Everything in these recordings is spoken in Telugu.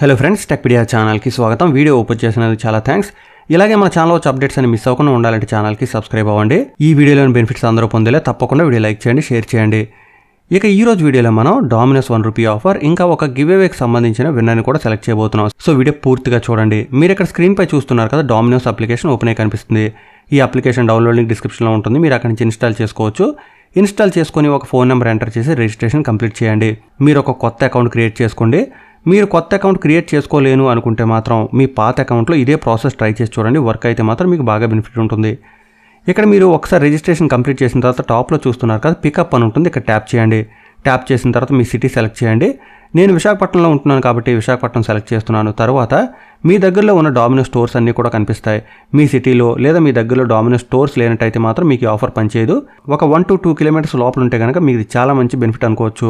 హలో ఫ్రెండ్స్, టెక్పీడియా ఛానల్కి స్వాగతం. వీడియో ఓపెన్ చేసినందుకు చాలా థ్యాంక్స్. ఇలాగే మన ఛానల్ వచ్చే అప్డేట్స్ అని మిస్ అవ్వకుండా ఉండాలంటే ఛానల్కి సబ్స్క్రైబ్ అవ్వండి. ఈ వీడియోలోని బెనిఫిట్స్ అందరూ పొందేలా తప్పకుండా వీడియో లైక్ చేయండి, షేర్ చేయండి. ఇక ఈ రోజు వీడియోలో మనం డామినోస్ ₹1 ఆఫర్ ఇంకా ఒక గివ్ అవేకి సంబంధించిన విన్నర్ని కూడా సెలెక్ట్ చేయబోతున్నాం. సో వీడియో పూర్తిగా చూడండి. మీరు ఇక్కడ స్క్రీన్ పై చూస్తున్నారు కదా, డామినోస్ అప్లికేషన్ ఓపెన్ అయి కనిపిస్తుంది. ఈ అప్లికేషన్ డౌన్లోడ్ లింక్ డిస్క్రిప్షన్లో ఉంటుంది. మీరు అక్కడి నుంచి ఇన్స్టాల్ చేసుకోవచ్చు. ఇన్స్టాల్ చేసుకొని ఒక ఫోన్ నెంబర్ ఎంటర్ చేసి రిజిస్ట్రేషన్ కంప్లీట్ చేయండి. మీరు ఒక కొత్త అకౌంట్ క్రియేట్ చేసుకోండి. మీరు కొత్త అకౌంట్ క్రియేట్ చేసుకోలేను అనుకుంటే మాత్రం మీ పాత అకౌంట్లో ఇదే ప్రాసెస్ ట్రై చేసి చూడండి. వర్క్ అయితే మాత్రం మీకు బాగా బెనిఫిట్ ఉంటుంది. ఇక్కడ మీరు ఒకసారి రిజిస్ట్రేషన్ కంప్లీట్ చేసిన తర్వాత టాప్లో చూస్తున్నారు కదా, పికప్ అని ఉంటుంది. ఇక్కడ ట్యాప్ చేయండి. ట్యాప్ చేసిన తర్వాత మీ సిటీ సెలెక్ట్ చేయండి. నేను విశాఖపట్నంలో ఉంటున్నాను కాబట్టి విశాఖపట్నం సెలెక్ట్ చేస్తున్నాను. తర్వాత మీ దగ్గరలో ఉన్న డామినోస్ స్టోర్స్ అన్నీ కూడా కనిపిస్తాయి. మీ సిటీలో లేదా మీ దగ్గరలో డామినోస్ స్టోర్స్ లేనట్టయితే మాత్రం మీకు ఈ ఆఫర్ పనిచేయదు. ఒక 1 to 2 కిలోమీటర్స్ లోపల ఉంటే కనుక మీకు చాలా మంచి బెనిఫిట్ అనుకోవచ్చు.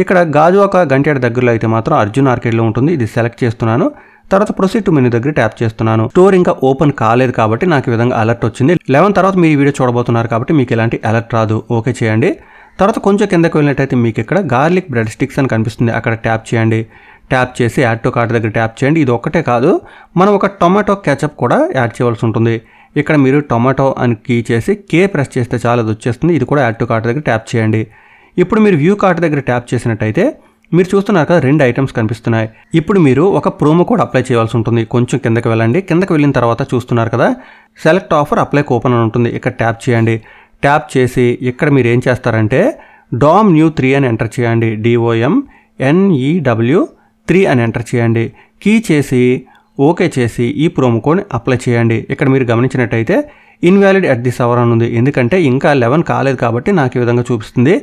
ఇక్కడ గాజువాక గంటేడ దగ్గరలో అయితే మాత్రం అర్జున్ ఆర్కేడ్లో ఉంటుంది. ఇది సెలెక్ట్ చేస్తున్నాను. తర్వాత ప్రొసీడ్ టు మెనూ దగ్గర ట్యాప్ చేస్తున్నాను. స్టోర్ ఇంకా ఓపెన్ కాలేదు కాబట్టి నాకు ఈ విధంగా అలర్ట్ వచ్చింది. 11 తర్వాత మీరు ఈ వీడియో చూడబోతున్నారు కాబట్టి మీకు ఎలాంటి అలర్ట్ రాదు. ఓకే చేయండి. తర్వాత కొంచెం కిందకి వెళ్ళినట్టయితే మీకు ఇక్కడ గార్లిక్ బ్రెడ్ స్టిక్స్ అని కనిపిస్తుంది. అక్కడ ట్యాప్ చేయండి. ట్యాప్ చేసి యాడ్ టు కార్ట్ దగ్గర ట్యాప్ చేయండి. ఇది ఒక్కటే కాదు, మనం ఒక టొమాటో కెచప్ కూడా యాడ్ చేయవలసి ఉంటుంది. ఇక్కడ మీరు టొమాటో అని కీ చేసి కే ప్రెస్ చేస్తే చాలా అది వచ్చేస్తుంది. ఇది కూడా యాడ్ టు కార్ట్ దగ్గర ట్యాప్ చేయండి. ఇప్పుడు మీరు వ్యూ కార్ట్ దగ్గర ట్యాప్ చేసినట్టయితే మీరు చూస్తున్నారు కదా, 2 ఐటమ్స్ కనిపిస్తున్నాయి. ఇప్పుడు మీరు ఒక ప్రోమో కోడ్ అప్లై చేయాల్సి ఉంటుంది. కొంచెం కిందకి వెళ్ళండి. కిందకి వెళ్ళిన తర్వాత చూస్తున్నారు కదా, సెలెక్ట్ ఆఫర్ అప్లై కూపన్ అని ఉంటుంది. ఇక్కడ ట్యాప్ చేయండి. ట్యాప్ చేసి ఇక్కడ మీరు ఏం చేస్తారంటే DOM-NEW3 అని ఎంటర్ చేయండి. DOMNEW3 అని ఎంటర్ చేయండి. కీ చేసి ఓకే చేసి ఈ ప్రోమో కోడ్ అప్లై చేయండి. ఇక్కడ మీరు గమనించినట్టయితే ఇన్వాలిడ్ అట్ దిస్ అవర్ అని ఉంది. ఎందుకంటే ఇంకా 11 కాలేదు కాబట్టి నాకు ఈ విధంగా చూపిస్తుంది.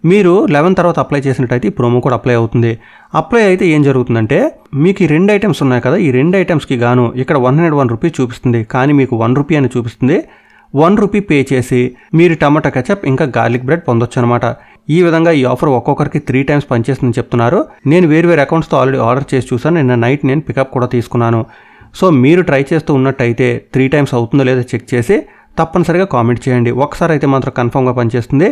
మీరు 11 తర్వాత అప్లై చేసినట్టయితే ఈ ప్రోమో కోడ్ అప్లై అవుతుంది. అప్లై అయితే ఏం జరుగుతుందంటే మీకు ఈ 2 ఐటమ్స్ ఉన్నాయి కదా, ఈ 2 ఐటమ్స్కి గాను ఇక్కడ ₹101 చూపిస్తుంది. కానీ మీకు ₹1 అని చూపిస్తుంది. ₹1 పే చేసి మీరు టమాటా కెచప్ ఇంకా గార్లిక్ బ్రెడ్ పొందొచ్చు అనమాట. ఈ విధంగా ఈ ఆఫర్ ఒక్కొక్కరికి 3 times పనిచేస్తుందని చెప్తున్నారు. నేను వేరు అకౌంట్స్తో ఆల్రెడీ ఆర్డర్ చేసి చూసాను. నిన్న నైట్ నేను పికప్ కూడా తీసుకున్నాను. సో మీరు ట్రై చేస్తూ ఉన్నట్టయితే 3 times అవుతుందో లేదో చెక్ చేసి తప్పనిసరిగా కామెంట్ చేయండి. ఒకసారి అయితే మాత్రం కన్ఫర్మ్గా పనిచేస్తుంది.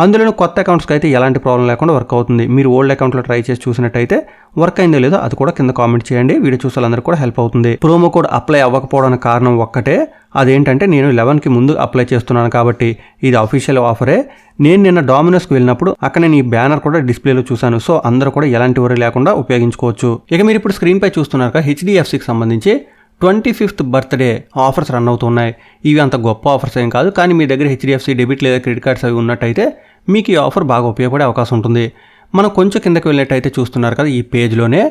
అందులోనూ కొత్త అకౌంట్స్కి అయితే ఎలాంటి ప్రాబ్లం లేకుండా వర్క్ అవుతుంది. మీరు ఓల్డ్ అకౌంట్లో ట్రై చేసి చూసినట్టయితే వర్క్ అయిందో లేదో అది కూడా కింద కామెంట్ చేయండి. వీడియో చూసే వాళ్ళందరికీ కూడా హెల్ప్ అవుతుంది. ప్రోమో కోడ్ అప్లై అవ్వకపోవడానికి కారణం ఒక్కటే, అదేంటంటే నేను 11కి ముందు అప్లై చేస్తున్నాను కాబట్టి ఇది అఫీషియల్ ఆఫరే. నేను నిన్న డామినోస్కి వెళ్ళినప్పుడు అక్కడ నేను ఈ బ్యానర్ కూడా డిస్ప్లేలో చూశాను. సో అందరూ కూడా ఎలాంటి వరి లేకుండా ఉపయోగించుకోవచ్చు. ఇక మీరు ఇప్పుడు స్క్రీన్ పై చూస్తున్నారు కదా, HDFCకి సంబంధించి 25th బర్త్డే ఆఫర్స్ రన్ అవుతున్నాయి. ఇవి అంత గొప్ప ఆఫర్స్ ఏం కాదు, కానీ మీ దగ్గర HDFC డెబిట్ లేదా క్రెడిట్ కార్డ్స్ అవి ఉన్నట్టయితే మీకు ఈ ఆఫర్ బాగా ఉపయోగపడే అవకాశం ఉంటుంది. మనం కొంచెం కిందకి వెళ్ళినట్టయితే చూస్తున్నారు కదా, ఈ పేజ్లోనే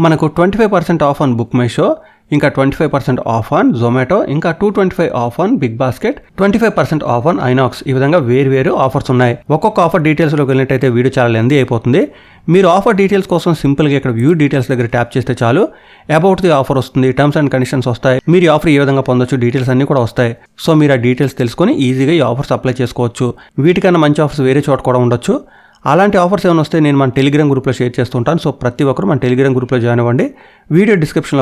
మనకు 25% off on Book My Show, ఇంకా 25% ఆఫ్ ఆన్ జొమాటో, ఇంకా 225 off on Big Basket, 25% off on Inox. ఈ విధంగా వేరు ఆఫర్స్ ఉన్నాయి. ఒక్కొక్క ఆఫర్ డీటెయిల్స్లోకి వెళ్ళినట్టయితే వీడియో చాలా లెందీ అయిపోతుంది. మీరు ఆఫర్ డీటెయిల్స్ కోసం సింపుల్గా ఇక్కడ వ్యూ డీటెయిల్స్ దగ్గర ట్యాప్ చేస్తే చాలు. అబౌట్ ది ఆఫర్ వస్తుంది, టర్మ్స్ అండ్ కండిషన్స్ వస్తాయి. మీరు ఈ ఆఫర్ ఏ విధంగా పొందొచ్చు డీటెయిల్స్ అన్నీ కూడా వస్తాయి. సో మీరు ఆ డీటెయిల్స్ తెలుసుకొని ఈజీగా ఈ ఆఫర్స్ అప్లై చేసుకోవచ్చు. వీటికన్నా మంచి ఆఫర్స్ వేరే చోట కూడా ఉండొచ్చు. అలాంటి ఆఫర్స్ ఏమైనా వస్తే నేను మన టెలిగ్రామ్ గ్రూప్లో షేర్ చేస్తుంటాను. సో ప్రతి ఒక్కరు మన టెలిగ్రామ్ గ్రూప్లో జాయిన్ అవ్వండి.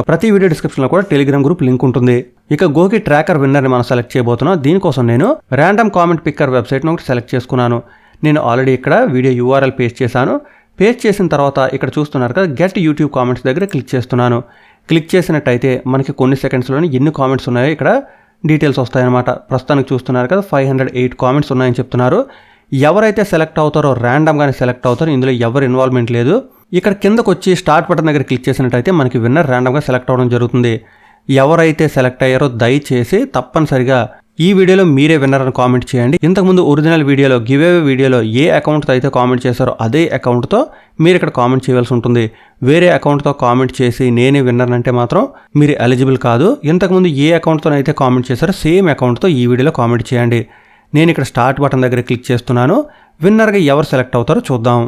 ప్రతి వీడియో డిస్క్రిప్షన్లో కూడా టెలిగ్రామ్ గ్రూప్ లింక్ ఉంటుంది. ఇక గోకి ట్రాకర్ విన్నర్ని మనం సెలెక్ట్ చేయబోతున్నాం. దీనికోసం నేను ర్యాండమ్ కామెంట్ పిక్కర్ వెబ్సైట్ను ఒకటి సెలెక్ట్ చేసుకున్నాను. నేను ఆల్రెడీ ఇక్కడ వీడియో URL పేస్ట్ చేశాను. పేస్ట్ చేసిన తర్వాత ఇక్కడ చూస్తున్నారు కదా, గెట్ యూట్యూబ్ కామెంట్స్ దగ్గర క్లిక్ చేస్తున్నాను. క్లిక్ చేసినట్టయితే మనకి కొన్ని సెకండ్స్లోనే ఎన్ని కామెంట్స్ ఉన్నాయో ఇక్కడ డీటెయిల్స్ వస్తాయన్నమాట. ప్రస్తుతానికి చూస్తున్నారు కదా, 508 కామెంట్స్ ఉన్నాయని చెప్తున్నారు. ఎవరైతే సెలెక్ట్ అవుతారో ర్యాండమ్గానే సెలెక్ట్ అవుతారో, ఇందులో ఎవరు ఇన్వాల్వ్మెంట్ లేదు. ఇక్కడ కిందకు వచ్చి స్టార్ట్ బటన్ దగ్గర క్లిక్ చేసినట్టయితే మనకి విన్నర్ ర్యాండమ్గా సెలెక్ట్ అవ్వడం జరుగుతుంది. ఎవరైతే సెలెక్ట్ అయ్యారో దయచేసి తప్పనిసరిగా ఈ వీడియోలో మీరే విన్నర్ అని కామెంట్ చేయండి. ఇంతకుముందు ఒరిజినల్ వీడియోలో గివ్ అవే వీడియోలో ఏ అకౌంట్తో అయితే కామెంట్ చేశారో అదే అకౌంట్తో మీరు ఇక్కడ కామెంట్ చేయవలసి ఉంటుంది. వేరే అకౌంట్తో కామెంట్ చేసి నేనే విన్నర్ అంటే మాత్రం మీరు ఎలిజిబుల్ కాదు. ఇంతకుముందు ఏ అకౌంట్తో అయితే కామెంట్ చేశారో సేమ్ అకౌంట్తో ఈ వీడియోలో కామెంట్ చేయండి. నేను ఇక్కడ స్టార్ట్ బటన్ దగ్గర క్లిక్ చేస్తున్నాను. విన్నర్గా ఎవరు సెలెక్ట్ అవుతారో చూద్దాం.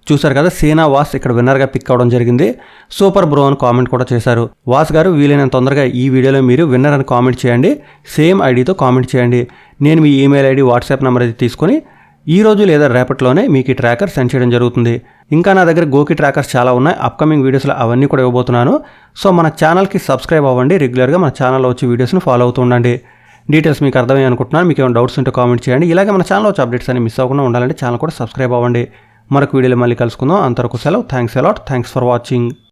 చూసారు కదా, సేనా వాస్ ఇక్కడ విన్నర్గా పిక్ అవ్వడం జరిగింది. సూపర్ బ్రో అని కామెంట్ కూడా చేశారు. వాస్ గారు, వీలైనంత తొందరగా ఈ వీడియోలో మీరు విన్నర్ అని కామెంట్ చేయండి. సేమ్ ఐడితో కామెంట్ చేయండి. నేను మీ ఈమెయిల్ ఐడి, వాట్సాప్ నెంబర్ అయితే తీసుకొని ఈ రోజు లేదా రేపటిలోనే మీకు ఈ ట్రాకర్ సెండ్ చేయడం జరుగుతుంది. ఇంకా నా దగ్గర గోకి ట్రాకర్స్ చాలా ఉన్నాయి. అప్కమింగ్ వీడియోస్లో అవన్నీ కూడా ఇవ్వబోతున్నాను. సో మన ఛానల్కి సబ్స్క్రైబ్ అవ్వండి. రెగ్యులర్గా మన ఛానల్లో వచ్చి వీడియోస్ని ఫాలో అవుతూ ఉండండి. డీటెయిల్స్ మీకు అర్థమయ్యాయి అనుకుంటున్నాను. మీకు ఏమైనా డౌట్స్ ఉంటే కామెంట్ చేయండి. ఇలాగే మన ఛానల్లో వచ్చే అప్డేట్స్ అని మిస్ అవ్వకుండా ఉండాలంటే ఛానల్ కూడా సబ్స్క్రైబ్ అవ్వండి. మరొక వీడియోలో మళ్ళీ కలుసుకుందాం. అంతవరకు సెలవు. Thanks a lot. Thanks for watching.